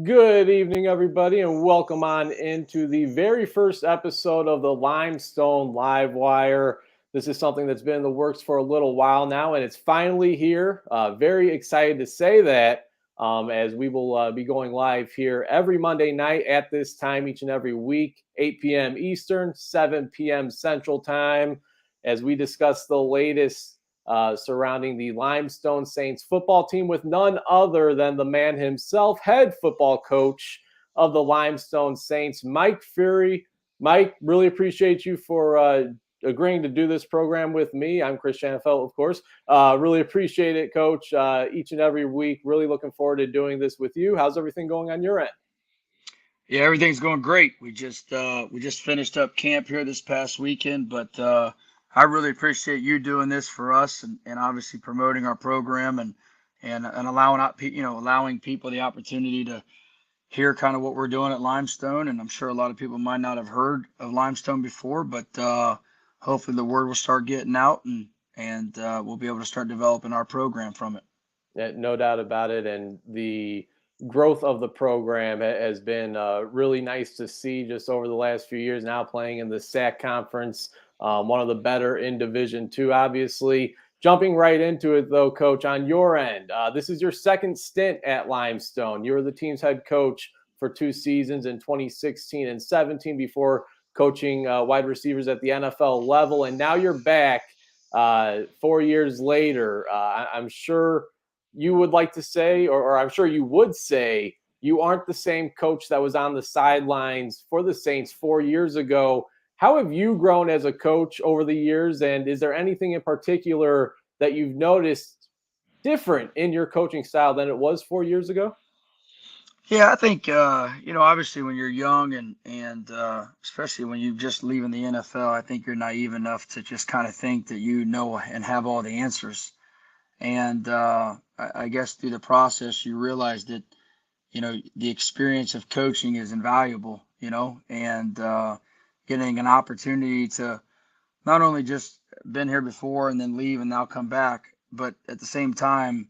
Good evening, everybody, and welcome on into the very first episode of the Limestone Livewire. This is something that's been in the works for a little while now, and it's finally here. Very excited to say that as we will be going live here every Monday night at this time each and every week, 8 p.m. Eastern, 7 p.m. Central Time, as we discuss the latest surrounding the Limestone Saints football team with none other than the man himself, head football coach of the Limestone Saints, Mike Furrey. Mike, really appreciate you for agreeing to do this program with me. I'm Chris Shanafelt, of course. Really appreciate it, Coach, each and every week. Really looking forward to doing this with you. How's everything going on your end? Yeah, everything's going great. We just finished up camp here this past weekend, but I really appreciate you doing this for us and obviously promoting our program and allowing people the opportunity to hear kind of what we're doing at Limestone. And I'm sure a lot of people might not have heard of Limestone before, but hopefully the word will start getting out and we'll be able to start developing our program from it. No doubt about it. And the growth of the program has been really nice to see just over the last few years, now playing in the SAC conference, one of the better in Division II, obviously. Jumping right into it, though, Coach, on your end, this is your second stint at Limestone. You were the team's head coach for 2 seasons in 2016 and 17 before coaching wide receivers at the NFL level. And now you're back 4 years later. I'm sure you would like to say, or I'm sure you would say, you aren't the same coach that was on the sidelines for the Saints 4 years ago. How have you grown as a coach over the years? And is there anything in particular that you've noticed different in your coaching style than it was 4 years ago? Yeah, I think obviously when you're young and especially when you're just leaving the NFL, I think you're naive enough to just kind of think that you know and have all the answers. And I guess through the process, you realize that the experience of coaching is invaluable. And getting an opportunity to not only just been here before and then leave and now come back, but at the same time,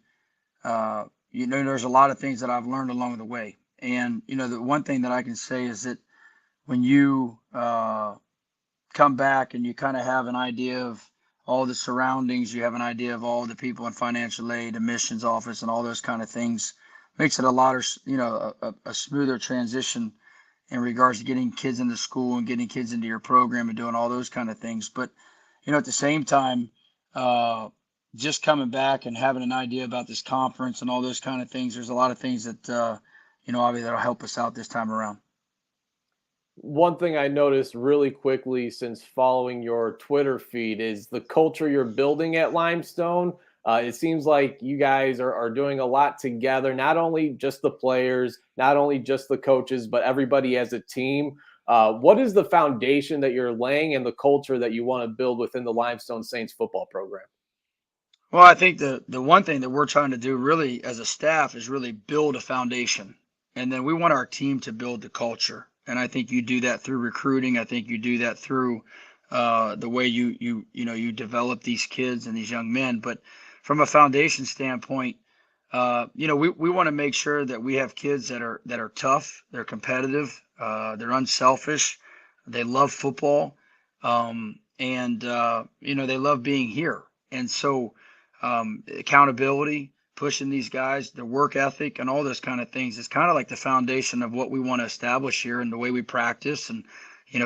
there's a lot of things that I've learned along the way. And, the one thing that I can say is that when you come back and you kind of have an idea of all the surroundings, you have an idea of all the people in financial aid, admissions office, and all those kind of things, makes it a lot of, a smoother transition in regards to getting kids into school and getting kids into your program and doing all those kind of things. But, at the same time, just coming back and having an idea about this conference and all those kind of things, there's a lot of things that, obviously that'll help us out this time around. One thing I noticed really quickly since following your Twitter feed is the culture you're building at Limestone. It seems like you guys are doing a lot together, not only just the players, not only just the coaches, but everybody as a team. What is the foundation that you're laying and the culture that you want to build within the Limestone Saints football program? Well, I think the one thing that we're trying to do really as a staff is really build a foundation. And then we want our team to build the culture. And I think you do that through recruiting. I think you do that through the way you develop these kids and these young men. But from a foundation standpoint, we want to make sure that we have kids that are tough, they're competitive, they're unselfish, they love football, and they love being here. And so accountability, pushing these guys, the work ethic, and all those kind of things is kind of like the foundation of what we want to establish here and the way we practice and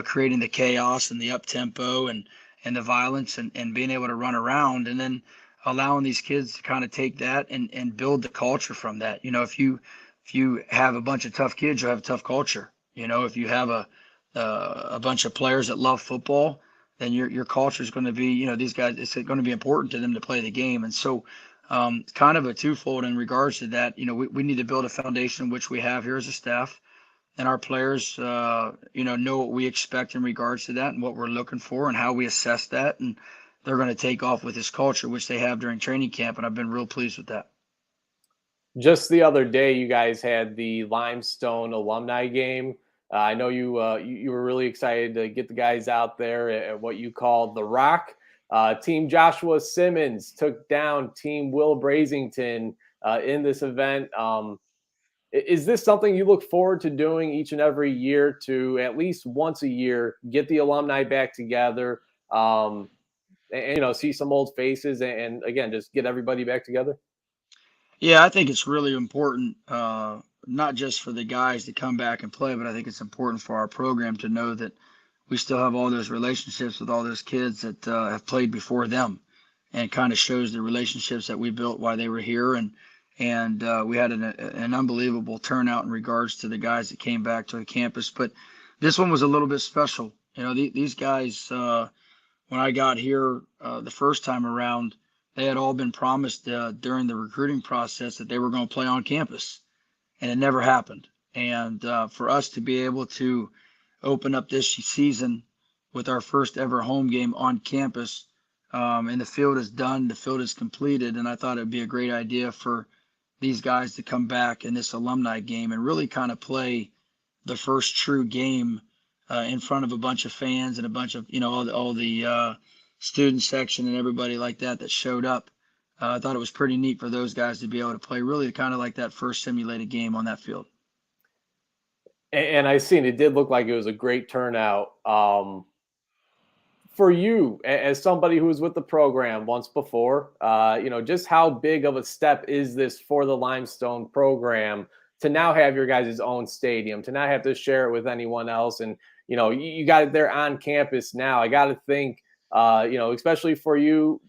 creating the chaos and the up tempo and the violence and being able to run around and then allowing these kids to kind of take that and build the culture from that. If you have a bunch of tough kids, you'll have a tough culture. If you have a bunch of players that love football, then your culture is going to be, these guys, it's going to be important to them to play the game. And so kind of a twofold in regards to that. We need to build a foundation, which we have here as a staff, and our players, know what we expect in regards to that and what we're looking for and how we assess that. And they're going to take off with this culture, which they have during training camp. And I've been real pleased with that. Just the other day, you guys had the Limestone alumni game. I know you were really excited to get the guys out there at what you called the Rock. Team Joshua Simmons took down Team Will Brazington in this event. Is this something you look forward to doing each and every year, to at least once a year get the alumni back together, and see some old faces, and again just get everybody back together? Yeah, I think it's really important, not just for the guys to come back and play, but I think it's important for our program to know that we still have all those relationships with all those kids that have played before them, and it kind of shows the relationships that we built while they were here, and we had an unbelievable turnout in regards to the guys that came back to the campus. But this one was a little bit special. These guys, when I got here the first time around, they had all been promised during the recruiting process that they were going to play on campus, and it never happened. And for us to be able to open up this season with our first ever home game on campus, and the field is done, the field is completed, and I thought it would be a great idea for these guys to come back in this alumni game and really kind of play the first true game in front of a bunch of fans and a bunch of all the student section and everybody like that showed up. I thought it was pretty neat for those guys to be able to play really kind of like that first simulated game on that field. And I seen it did look like it was a great turnout. For you, as somebody who was with the program once before, just how big of a step is this for the Limestone program to now have your guys' own stadium, to not have to share it with anyone else? And, you got it there on campus now. I got to think, especially for you,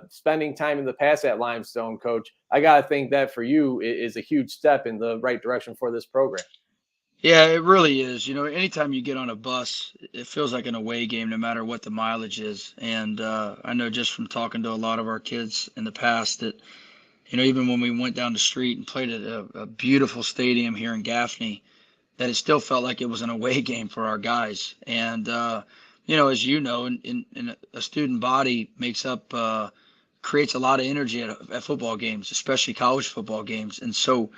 spending time in the past at Limestone, Coach, I got to think that for you is a huge step in the right direction for this program. Yeah, it really is. Anytime you get on a bus, it feels like an away game, no matter what the mileage is. And I know just from talking to a lot of our kids in the past that, even when we went down the street and played at a beautiful stadium here in Gaffney, that it still felt like it was an away game for our guys. And, as you know, in a student body creates a lot of energy at football games, especially college football games. And so,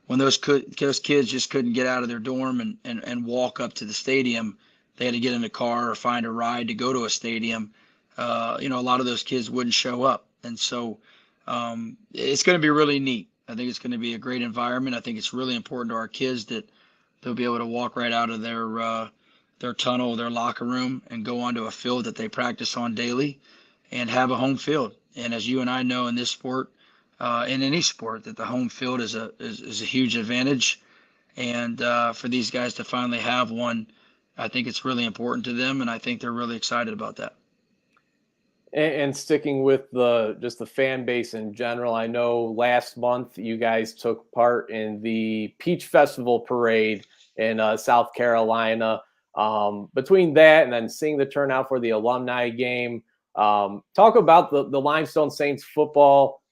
when those kids just couldn't get out of their dorm and walk up to the stadium, they had to get in a car or find a ride to go to a stadium. A lot of those kids wouldn't show up. And so it's going to be really neat. I think it's going to be a great environment. I think it's really important to our kids that they'll be able to walk right out of their tunnel, their locker room, and go onto a field that they practice on daily and have a home field. And as you and I know in this sport, in any sport, that the home field is a huge advantage, and for these guys to finally have one, I think it's really important to them, and I think they're really excited about that. And sticking with just the fan base in general, I know last month you guys took part in the Peach Festival parade in South Carolina. Between that and then seeing the turnout for the alumni game, talk about the Limestone Saints football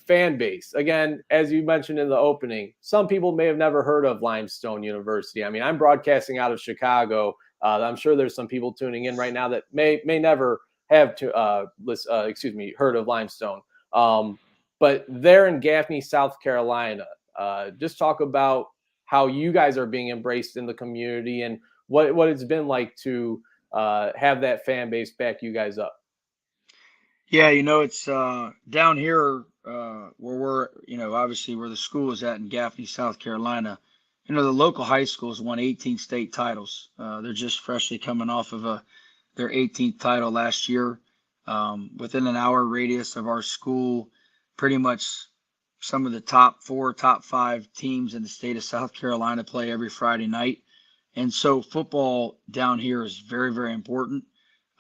fan base. Again, as you mentioned in the opening, some people may have never heard of Limestone University. I mean, I'm broadcasting out of Chicago. I'm sure there's some people tuning in right now that may never have heard of Limestone. But they're in Gaffney, South Carolina. Just talk about how you guys are being embraced in the community and what it's been like to have that fan base back you guys up. Yeah, it's down here where we're, obviously where the school is at in Gaffney, South Carolina. The local high schools won 18 state titles. They're just freshly coming off of their 18th title last year. Within an hour radius of our school, pretty much some of the top 4, top 5 teams in the state of South Carolina play every Friday night. And so football down here is very, very important.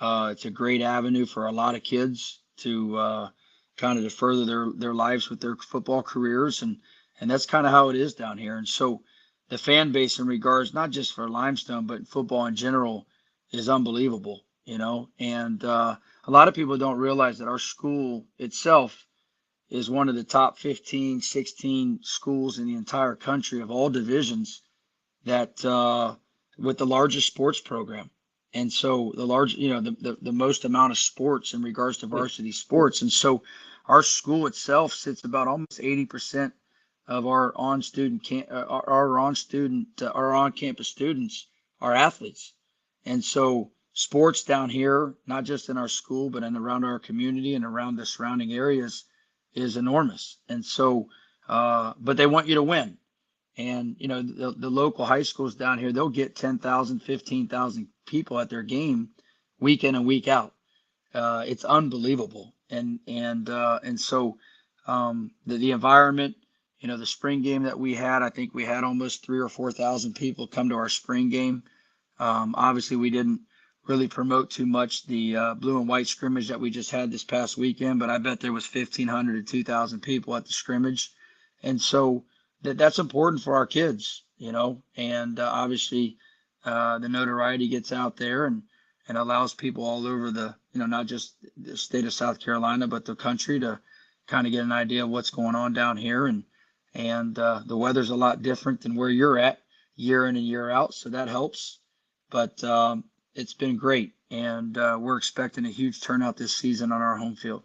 It's a great avenue for a lot of kids to kind of to further their lives with their football careers, and that's kind of how it is down here. And so the fan base in regards not just for Limestone but football in general is unbelievable, and a lot of people don't realize that our school itself is one of the top 15, 16 schools in the entire country of all divisions that with the largest sports program. And so the most amount of sports in regards to varsity sports. And so our school itself sits about almost 80% of our on-campus students are athletes. And so sports down here, not just in our school, but around our community and around the surrounding areas, is enormous. And so, but they want you to win. And, the local high schools down here, they'll get 10,000, 15,000 people at their game week in and week out. It's unbelievable. And so the environment, the spring game that we had, I think we had almost 3,000 or 4,000 people come to our spring game. Obviously, we didn't really promote too much the blue and white scrimmage that we just had this past weekend, but I bet there was 1,500 to 2,000 people at the scrimmage. And so that's important for our kids, and obviously the notoriety gets out there and allows people all over not just the state of South Carolina, but the country to kind of get an idea of what's going on down here. And the weather's a lot different than where you're at year in and year out, so that helps. But it's been great, and we're expecting a huge turnout this season on our home field.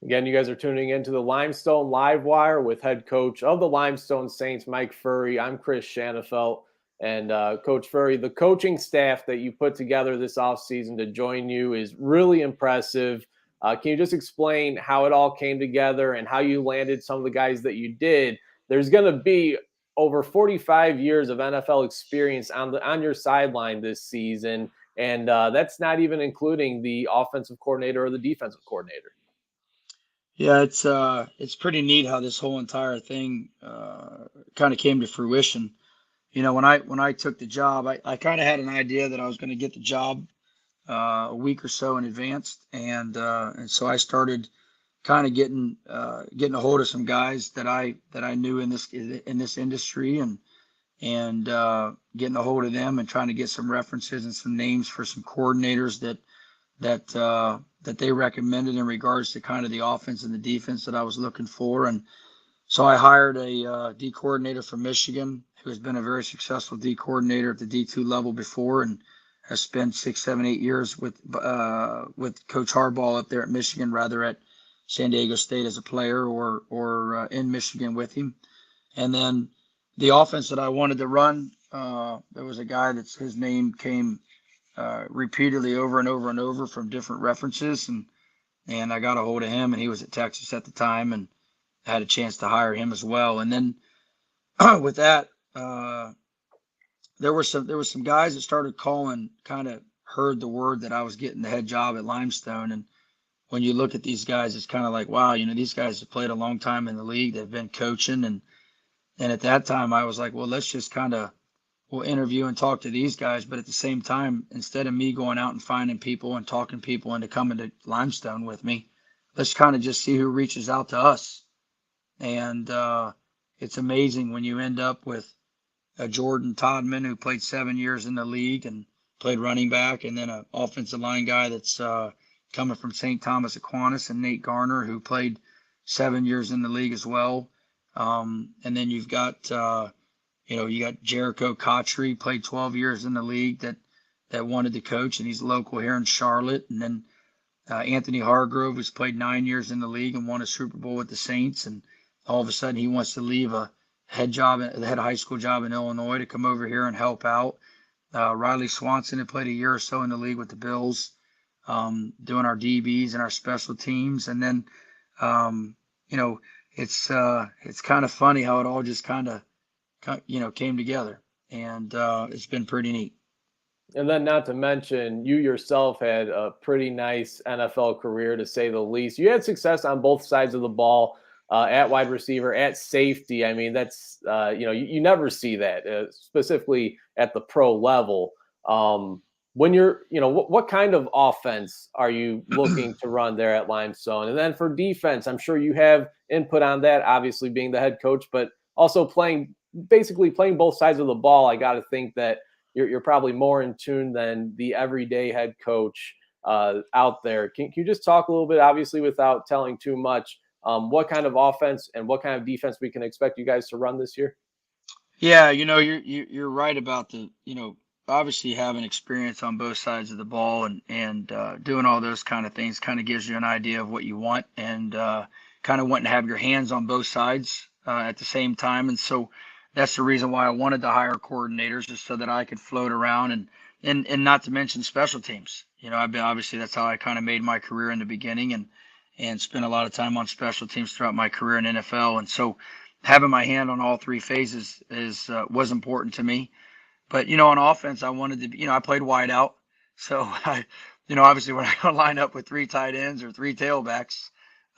Again, you guys are tuning into the Limestone Livewire with head coach of the Limestone Saints, Mike Furrey. I'm Chris Shanafelt. And Coach Furrey, the coaching staff that you put together this offseason to join you is really impressive. Can you just explain how it all came together and how you landed some of the guys that you did? There's going to be over 45 years of NFL experience on your sideline this season, and that's not even including the offensive coordinator or the defensive coordinator. Yeah, it's pretty neat how this whole entire thing kind of came to fruition. When I took the job, I kind of had an idea that I was going to get the job a week or so in advance, and so I started kind of getting a hold of some guys that I knew in this industry, and getting a hold of them and trying to get some references and some names for some coordinators that they recommended in regards to kind of the offense and the defense that I was looking for. And so I hired a D coordinator from Michigan who has been a very successful D coordinator at the D2 level before and has spent 6, 7, 8 years with Coach Harbaugh up there at Michigan, rather at San Diego State as a player or in Michigan with him. And then the offense that I wanted to run, there was a guy his name came repeatedly over and over and over from different references, and I got a hold of him, and he was at Texas at the time, and I had a chance to hire him as well. And then with that, there were some guys that started calling, kind of heard the word that I was getting the head job at Limestone. And when you look at these guys, it's kind of like, wow, these guys have played a long time in the league. They've been coaching. And at that time I was like, well, let's just we'll interview and talk to these guys. But at the same time, instead of me going out and finding people and talking people into coming to Limestone with me, let's kind of just see who reaches out to us. And it's amazing when you end up with a Jordan Todman who played 7 years in the league and played running back, and then an offensive line guy that's coming from St. Thomas Aquinas, and Nate Garner, who played 7 years in the league as well. And then you've got you got Jericho Cotchery, played 12 years in the league, that wanted to coach, and he's local here in Charlotte. And then Anthony Hargrove, who's played 9 years in the league and won a Super Bowl with the Saints, and all of a sudden he wants to leave the head high school job in Illinois to come over here and help out. Riley Swanson had played a year or so in the league with the Bills, doing our DBs and our special teams. And then it's kind of funny how it all just kind of came together, and it's been pretty neat. And then, not to mention, you yourself had a pretty nice NFL career, to say the least. You had success on both sides of the ball, at wide receiver, at safety. I mean, that's you never see that, specifically at the pro level. When you're, what kind of offense are you looking to run there at Limestone? And then for defense, I'm sure you have input on that, obviously being the head coach, but also basically playing both sides of the ball. I got to think that you're probably more in tune than the everyday head coach out there. Can you just talk a little bit, obviously without telling too much, what kind of offense and what kind of defense we can expect you guys to run this year? Yeah, you're right about obviously having experience on both sides of the ball and doing all those kind of things kind of gives you an idea of what you want, and kind of wanting to have your hands on both sides at the same time. And so that's the reason why I wanted to hire coordinators, just so that I could float around, and not to mention special teams. Obviously that's how I kind of made my career in the beginning, and spent a lot of time on special teams throughout my career in NFL. And so having my hand on all three phases was important to me. But, on offense, I wanted to be, I played wide out. So obviously when I line up with three tight ends or three tailbacks,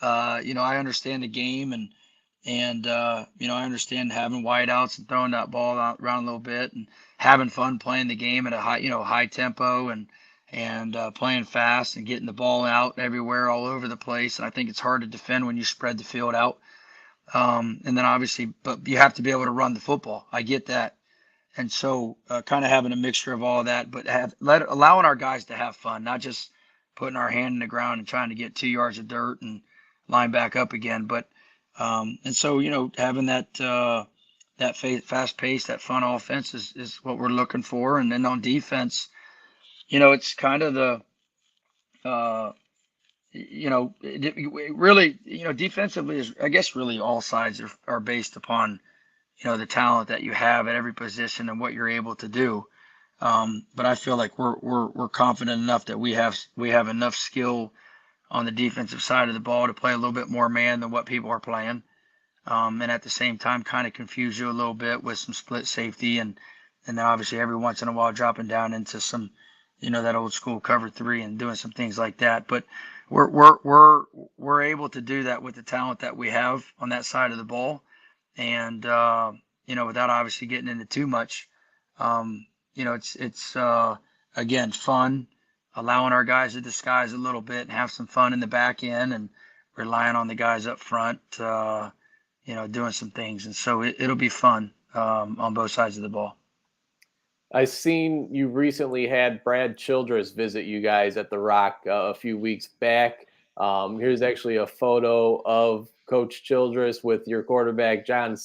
I understand the game and I understand having wide outs and throwing that ball out, around a little bit and having fun playing the game at a high tempo and playing fast and getting the ball out everywhere, all over the place. And I think it's hard to defend when you spread the field out. And then obviously, but you have to be able to run the football. I get that. And so kind of having a mixture of all of that, but allowing our guys to have fun, not just putting our hand in the ground and trying to get 2 yards of dirt and line back up again. But and so, having that fast pace, that fun offense is what we're looking for. And then on defense, it's kind of the really, defensively is, I guess, really all sides are based upon, the talent that you have at every position and what you're able to do. But I feel like we're confident enough that we have enough skill on the defensive side of the ball to play a little bit more man than what people are playing. And at the same time, kind of confuse you a little bit with some split safety and then obviously every once in a while dropping down into some, that old school cover three and doing some things like that. But we're able to do that with the talent that we have on that side of the ball. And, without obviously getting into too much, it's again, fun, allowing our guys to disguise a little bit and have some fun in the back end and relying on the guys up front, doing some things. And so it'll be fun on both sides of the ball. I've seen you recently had Brad Childress visit you guys at the Rock a few weeks back. Here's actually a photo of Coach Childress with your quarterback, John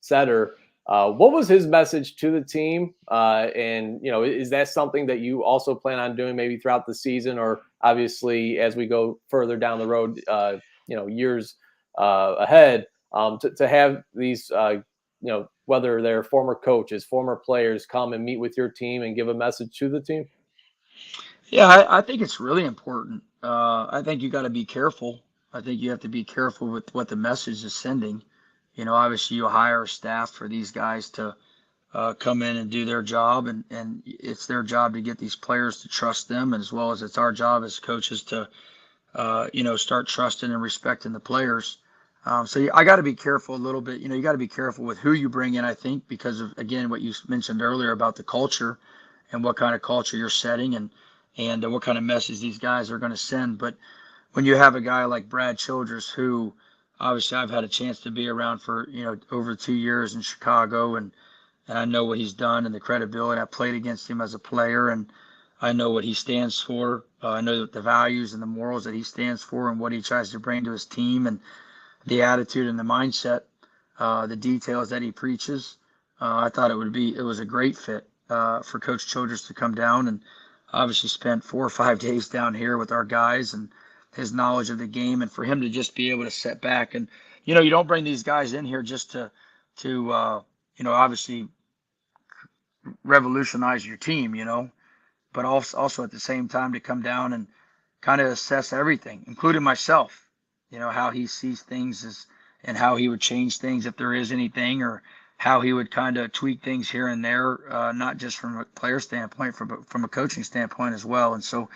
Setter. What was his message to the team? And, is that something that you also plan on doing maybe throughout the season or obviously as we go further down the road, years ahead, to have these, whether they're former coaches, former players come and meet with your team and give a message to the team? Yeah, I think it's really important. I think you got to be careful. I think you have to be careful with what the message is sending. Obviously you hire a staff for these guys to come in and do their job, and it's their job to get these players to trust them, as well as it's our job as coaches to, start trusting and respecting the players. So I got to be careful a little bit. You got to be careful with who you bring in, I think, because of, again, what you mentioned earlier about the culture and what kind of culture you're setting and what kind of message these guys are going to send. But when you have a guy like Brad Childress, who obviously I've had a chance to be around for, over 2 years in Chicago, and I know what he's done and the credibility. I played against him as a player, and I know what he stands for. I know the values and the morals that he stands for and what he tries to bring to his team and the attitude and the mindset, the details that he preaches. I thought it was a great fit for Coach Childress to come down and obviously spent 4 or 5 days down here with our guys and his knowledge of the game, and for him to just be able to sit back and, you don't bring these guys in here just to obviously revolutionize your team, but also at the same time to come down and kind of assess everything, including myself, how he sees things and how he would change things if there is anything, or how he would kind of tweak things here and there, not just from a player standpoint, from a coaching standpoint as well. And so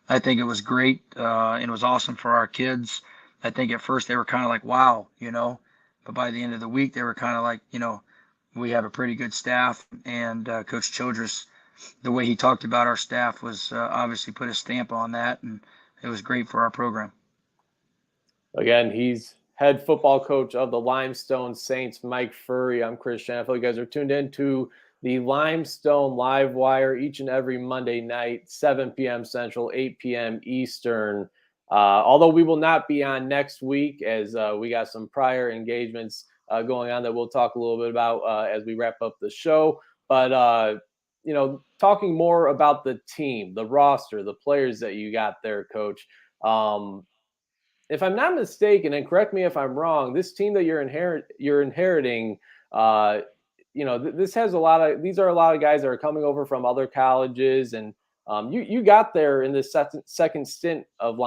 I think it was great, and it was awesome for our kids. I think at first they were kind of like, wow, but by the end of the week, they were kind of like, we have a pretty good staff. And Coach Childress, the way he talked about our staff was obviously put a stamp on that, and it was great for our program. Again, he's head football coach of the Limestone Saints, Mike Furrey. I'm Chris Shanfield. You guys are tuned in to the Limestone Livewire each and every Monday night, 7 p.m. Central, 8 p.m. Eastern. Although we will not be on next week, as we got some prior engagements going on that we'll talk a little bit about as we wrap up the show. But, talking more about the team, the roster, the players that you got there, Coach. If I'm not mistaken, and correct me if I'm wrong, this team that you're inheriting, this has these are a lot of guys that are coming over from other colleges, and you got there in the second stint of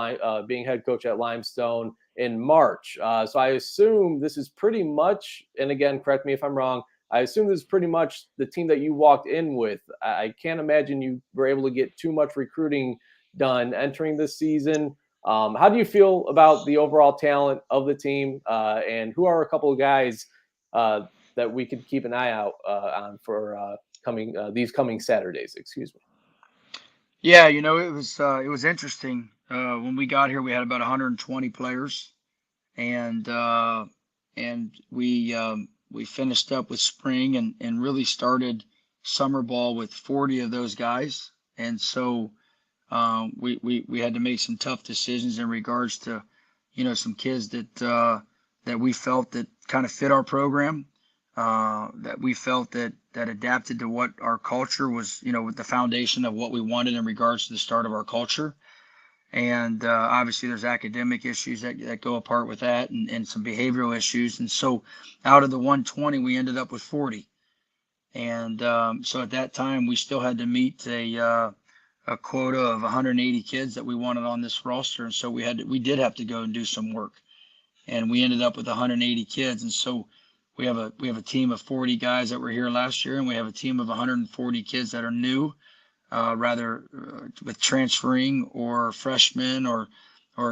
being head coach at Limestone, in March. So I assume this is pretty much, and again, correct me if I'm wrong, I assume this is pretty much the team that you walked in with. I can't imagine you were able to get too much recruiting done entering this season. How do you feel about the overall talent of the team, and who are a couple of guys that we could keep an eye out on for these coming Saturdays? Excuse me. Yeah, it was interesting. When we got here, we had about 120 players, and we finished up with spring and really started summer ball with 40 of those guys. And so we had to make some tough decisions in regards to some kids that we felt that kind of fit our program, that we felt that adapted to what our culture was, with the foundation of what we wanted in regards to the start of our culture. And obviously there's academic issues that go apart with that, and some behavioral issues. And so out of the 120, we ended up with 40. And so at that time, we still had to meet a quota of 180 kids that we wanted on this roster. And so we did have to go and do some work. And we ended up with 180 kids. And so we have a team of 40 guys that were here last year, and we have a team of 140 kids that are new, with transferring or freshmen or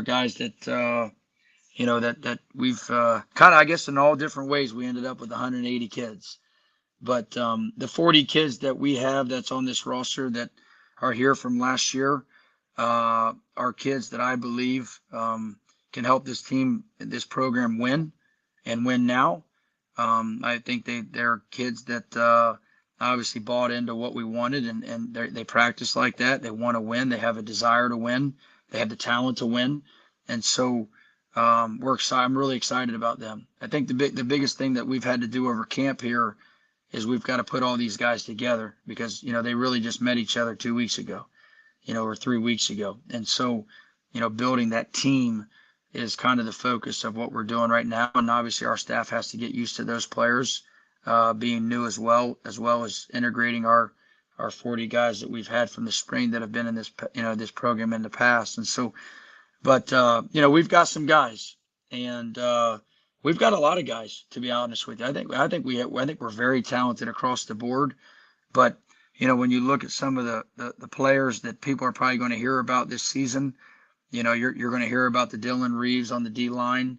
guys that that we've kind of, I guess, in all different ways, we ended up with 180 kids. But the 40 kids that we have that's on this roster that are here from last year are kids that I believe can help this program win and win now. I think they're kids that obviously bought into what we wanted, and they practice like that. They want to win. They have a desire to win. They have the talent to win. And so we're excited. I'm really excited about them. I think the biggest thing that we've had to do over camp here is we've got to put all these guys together, because they really just met each other 2 weeks ago, or 3 weeks ago. And so building that team is kind of the focus of what we're doing right now. And obviously our staff has to get used to those players being new as well as integrating our 40 guys that we've had from the spring that have been in this this program in the past. And so, but we've got some guys, and we've got a lot of guys, to be honest with you. I think we're very talented across the board. But when you look at some of the players that people are probably going to hear about this season, you're going to hear about the Dylan Reeves on the D line.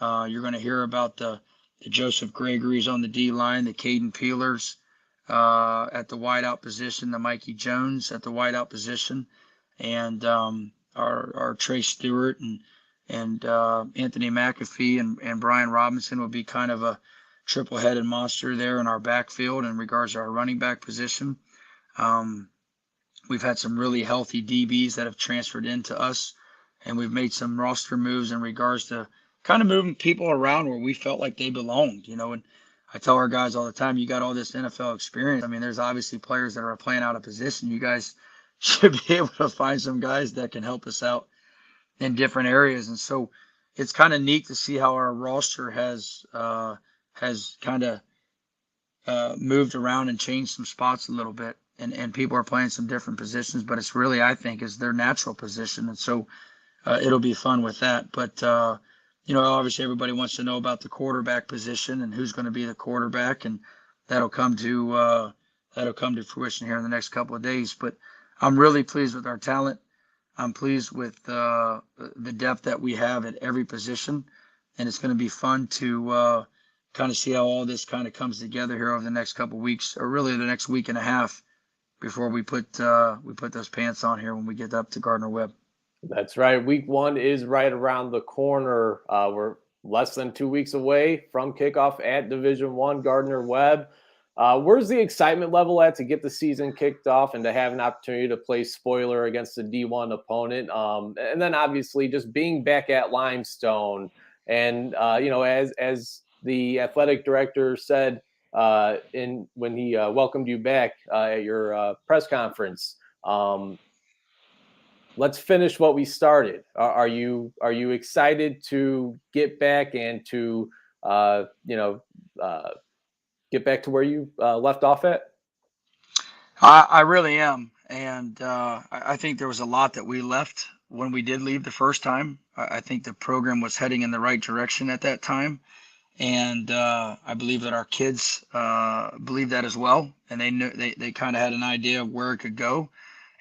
You're going to hear about the Joseph Gregory's on the D line, the Caden Peelers at the wideout position, the Mikey Jones at the wideout position, and our Trey Stewart and Anthony McAfee and Brian Robinson will be kind of a triple-headed monster there in our backfield in regards to our running back position. We've had some really healthy DBs that have transferred into us, and we've made some roster moves in regards to kind of moving people around where we felt like they belonged, and I tell our guys all the time, you got all this NFL experience. I mean, there's obviously players that are playing out of position. You guys should be able to find some guys that can help us out in different areas. And so it's kind of neat to see how our roster has kind of moved around and changed some spots a little bit. And people are playing some different positions, but it's really, I think, is their natural position. And so it'll be fun with that. But, obviously everybody wants to know about the quarterback position and who's going to be the quarterback, and that'll come to fruition here in the next couple of days. But I'm really pleased with our talent. I'm pleased with the depth that we have at every position, and it's going to be fun to kind of see how all this kind of comes together here over the next couple of weeks, or really the next week and a half, before we put those pants on here when we get up to Gardner-Webb. That's right. Week 1 is right around the corner. We're less than 2 weeks away from kickoff at Division I Gardner-Webb. Where's the excitement level at to get the season kicked off and to have an opportunity to play spoiler against a D1 opponent? And then obviously just being back at Limestone, and as the athletic director said when he welcomed you back at your press conference, let's finish what we started. Are you excited to get back and to get back to where you left off at? I really am, and I think there was a lot that we left when we did leave the first time. I think the program was heading in the right direction at that time. And I believe that our kids believe that as well. And they knew they kind of had an idea of where it could go.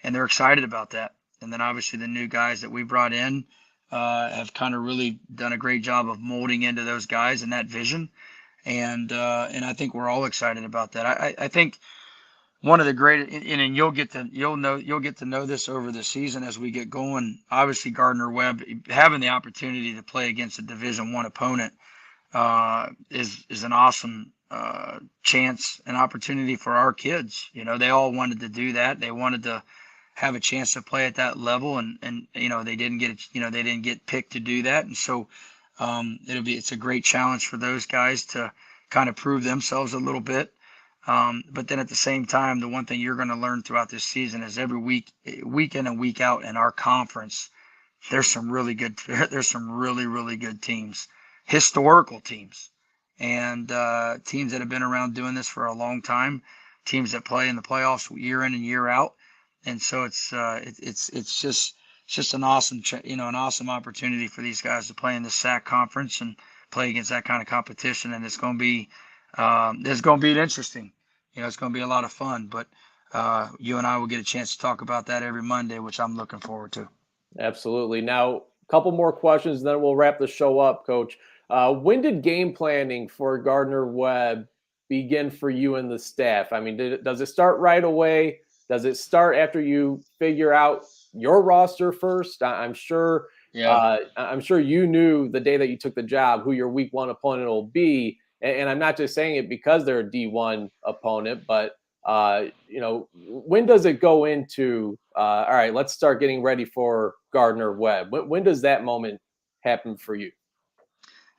And they're excited about that. And then obviously the new guys that we brought in have kind of really done a great job of molding into those guys and that vision. And I think we're all excited about that. I think one of the great, and you'll get to know this over the season as we get going. Obviously, Gardner-Webb having the opportunity to play against a Division I opponent is an awesome chance and opportunity for our kids. You know, they all wanted to do that. They wanted to have a chance to play at that level, and you know, they didn't get picked to do that, and so it's a great challenge for those guys to kind of prove themselves a little bit. But then at the same time, the one thing you're going to learn throughout this season is every week in and week out in our conference, there's some really good teams, historical teams, and teams that have been around doing this for a long time, teams that play in the playoffs year in and year out. And so it's just an awesome opportunity for these guys to play in the SAC conference and play against that kind of competition. And it's going to be interesting. You know, it's going to be a lot of fun. But you and I will get a chance to talk about that every Monday, which I'm looking forward to. Absolutely. Now, a couple more questions, then we'll wrap the show up, Coach. When did game planning for Gardner-Webb begin for you and the staff? I mean, does it start right away? Does it start after you figure out your roster first? I'm sure. Yeah. I'm sure you knew the day that you took the job who your week one opponent will be, and I'm not just saying it because they're a D1 opponent, but you know, when does it go into all right, let's start getting ready for Gardner-Webb? When does that moment happen for you?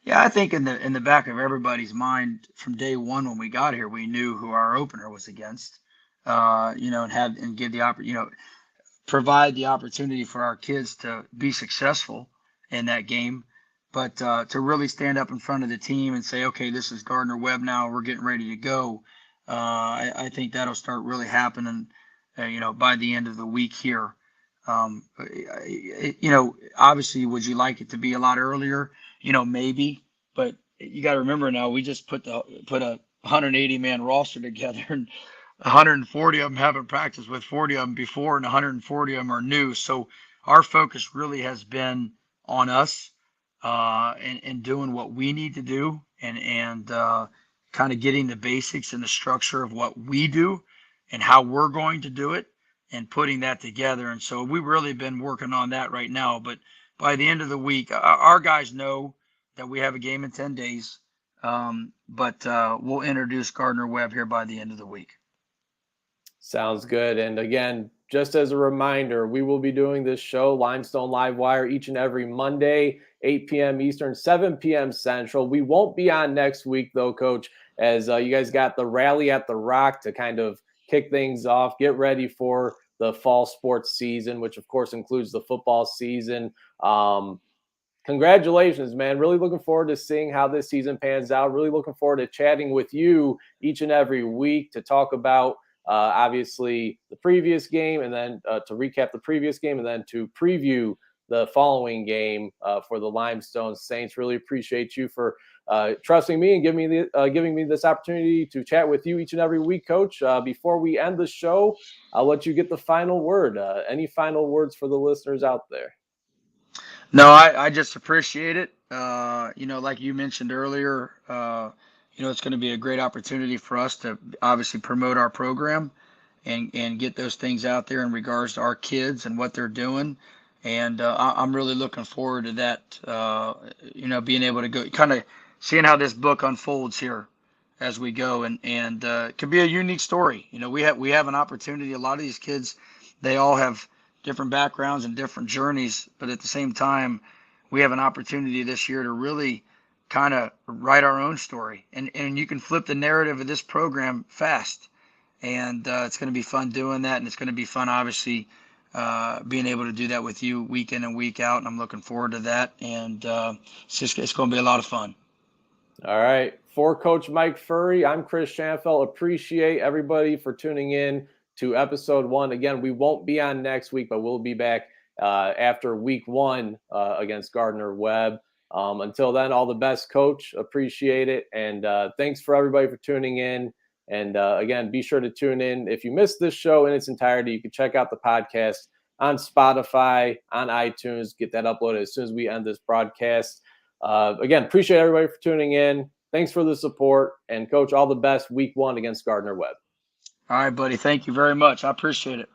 Yeah, I think in the back of everybody's mind from day one when we got here, we knew who our opener was against. You know, and give the provide the opportunity for our kids to be successful in that game, but to really stand up in front of the team and say, okay, this is Gardner-Webb now, we're getting ready to go. I think that'll start really happening, you know, by the end of the week here. You know, obviously, would you like it to be a lot earlier? You know, maybe, but you got to remember now, we just put a 180-man roster together, and 140 of them haven't practiced with 40 of them before, and 140 of them are new. So our focus really has been on us and doing what we need to do, and kind of getting the basics and the structure of what we do and how we're going to do it and putting that together. And so we've really been working on that right now. But by the end of the week, our guys know that we have a game in 10 days. But we'll introduce Gardner-Webb here by the end of the week. Sounds good. And again, just as a reminder, we will be doing this show, Limestone Livewire, each and every Monday, 8 p.m. Eastern, 7 p.m. Central. We won't be on next week, though, Coach, as you guys got the Rally at the Rock to kind of kick things off, get ready for the fall sports season, which, of course, includes the football season. Congratulations, man. Really looking forward to seeing how this season pans out. Really looking forward to chatting with you each and every week to talk about obviously the previous game, and then to recap the previous game, and then to preview the following game for the Limestone Saints. Really appreciate you for trusting me and giving me this opportunity to chat with you each and every week, Coach. Before we end the show, I'll let you get the final word. Any final words for the listeners out there? No, I just appreciate it. You know, like you mentioned earlier, you know, it's going to be a great opportunity for us to obviously promote our program and get those things out there in regards to our kids and what they're doing. And I'm really looking forward to that, you know, being able to go kind of seeing how this book unfolds here as we go. And it could be a unique story. You know, we have an opportunity. A lot of these kids, they all have different backgrounds and different journeys, but at the same time, we have an opportunity this year to really kind of write our own story, and you can flip the narrative of this program fast, and it's going to be fun doing that, and it's going to be fun, obviously, being able to do that with you week in and week out, and I'm looking forward to that, and it's going to be a lot of fun. All right. For Coach Mike Furrey, I'm Chris Schanfeld. Appreciate everybody for tuning in to episode 1. Again, we won't be on next week, but we'll be back after week 1 against Gardner-Webb. Until then, all the best, Coach. Appreciate it. And thanks for everybody for tuning in. And again, be sure to tune in. If you missed this show in its entirety, you can check out the podcast on Spotify, on iTunes. Get that uploaded as soon as we end this broadcast. Again, appreciate everybody for tuning in. Thanks for the support. And, Coach, all the best week 1 against Gardner-Webb. All right, buddy. Thank you very much. I appreciate it.